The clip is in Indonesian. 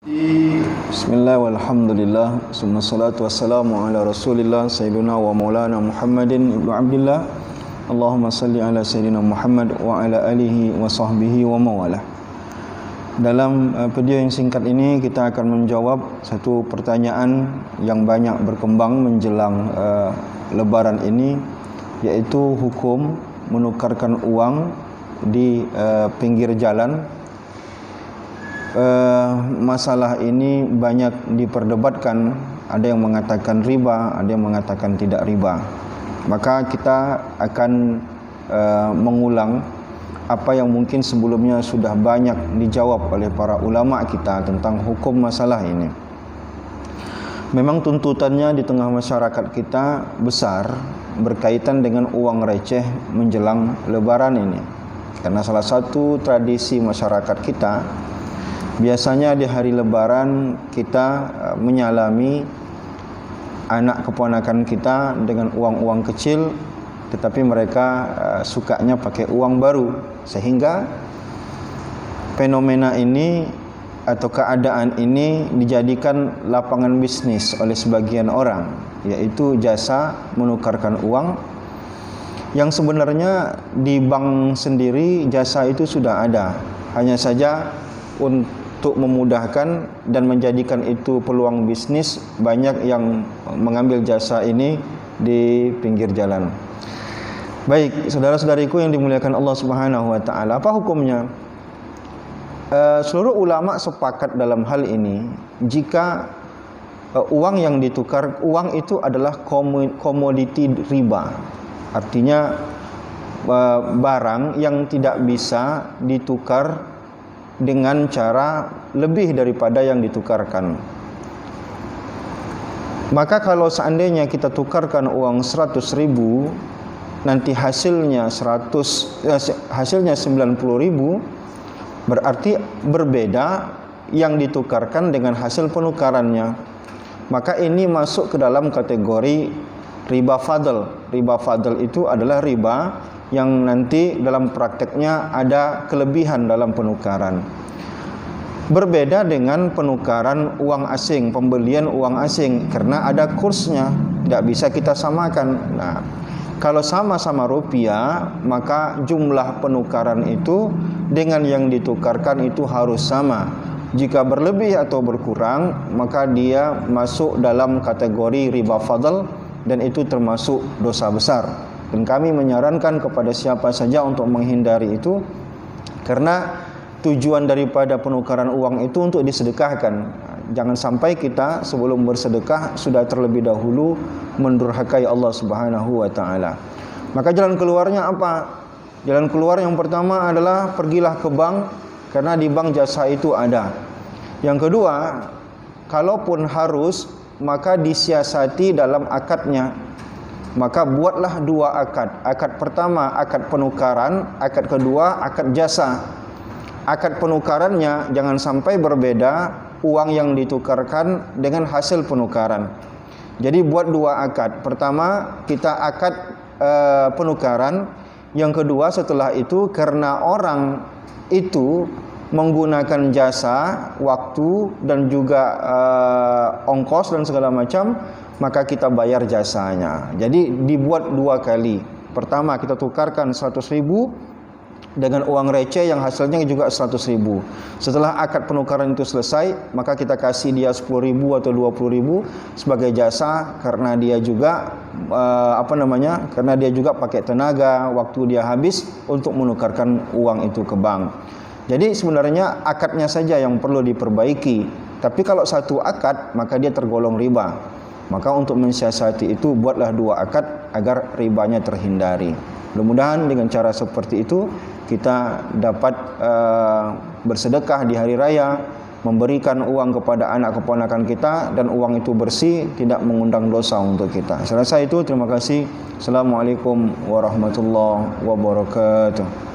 Bismillah walhamdulillah summa salatu wassalamu ala rasulillah sayyidina wa maulana Muhammadin ibnu Abdillah. Allahumma salli ala sayyidina Muhammad wa ala alihi wa sahbihi wa mawalah. Dalam video yang singkat ini kita akan menjawab satu pertanyaan yang banyak berkembang menjelang lebaran ini, yaitu hukum menukarkan uang di pinggir jalan. Masalah ini banyak diperdebatkan, ada yang mengatakan riba, ada yang mengatakan tidak riba. Maka kita akan mengulang apa yang mungkin sebelumnya sudah banyak dijawab oleh para ulama kita tentang hukum masalah ini. Memang tuntutannya di tengah masyarakat kita besar berkaitan dengan uang receh menjelang lebaran ini. Karena salah satu tradisi masyarakat kita, biasanya di hari lebaran kita menyalami anak keponakan kita dengan uang-uang kecil, tetapi mereka sukanya pakai uang baru, sehingga fenomena ini atau keadaan ini dijadikan lapangan bisnis oleh sebagian orang, yaitu jasa menukarkan uang yang sebenarnya di bank sendiri jasa itu sudah ada, hanya saja untuk memudahkan dan menjadikan itu peluang bisnis, banyak yang mengambil jasa ini di pinggir jalan. Baik, saudara-saudariku yang dimuliakan Allah Subhanahu wa taala, apa hukumnya? Seluruh ulama sepakat dalam hal ini, jika uang yang ditukar, uang itu adalah komoditi riba. Artinya barang yang tidak bisa ditukar dengan cara lebih daripada yang ditukarkan. Maka kalau seandainya kita tukarkan uang 100.000, nanti hasilnya 90.000, berarti berbeda yang ditukarkan dengan hasil penukarannya. Maka ini masuk ke dalam kategori riba fadl. Riba fadl itu adalah riba yang nanti dalam prakteknya ada kelebihan dalam penukaran. Berbeda dengan penukaran uang asing, pembelian uang asing, karena ada kursnya, tidak bisa kita samakan. Nah, kalau sama-sama rupiah, maka jumlah penukaran itu dengan yang ditukarkan itu harus sama. Jika berlebih atau berkurang, maka dia masuk dalam kategori riba fadl, dan itu termasuk dosa besar. Dan kami menyarankan kepada siapa saja untuk menghindari itu, karena tujuan daripada penukaran uang itu untuk disedekahkan. Jangan sampai kita sebelum bersedekah sudah terlebih dahulu mendurhakai Allah Subhanahu wa taala. Maka jalan keluarnya apa? Jalan keluar yang pertama adalah pergilah ke bank, karena di bank jasa itu ada. Yang kedua, kalaupun harus, maka disiasati dalam akadnya. Maka buatlah dua akad. Akad pertama akad penukaran, akad kedua akad jasa. Akad penukarannya jangan sampai berbeda uang yang ditukarkan dengan hasil penukaran. Jadi buat dua akad. Pertama kita akad penukaran. Yang kedua setelah itu, karena orang itu menggunakan jasa, waktu dan juga ongkos dan segala macam, maka kita bayar jasanya. Jadi dibuat dua kali. Pertama kita tukarkan 100.000 dengan uang receh yang hasilnya juga 100.000. Setelah akad penukaran itu selesai, maka kita kasih dia 10.000 atau 20.000 sebagai jasa, karena dia juga karena dia juga pakai tenaga, waktu dia habis untuk menukarkan uang itu ke bank. Jadi sebenarnya akadnya saja yang perlu diperbaiki. Tapi kalau satu akad, maka dia tergolong riba. Maka untuk mensiasati itu, buatlah dua akad agar ribanya terhindari. Mudah-mudahan dengan cara seperti itu kita dapat bersedekah di hari raya, memberikan uang kepada anak keponakan kita, dan uang itu bersih, tidak mengundang dosa untuk kita. Saya rasa itu. Terima kasih. Assalamualaikum warahmatullahi wabarakatuh.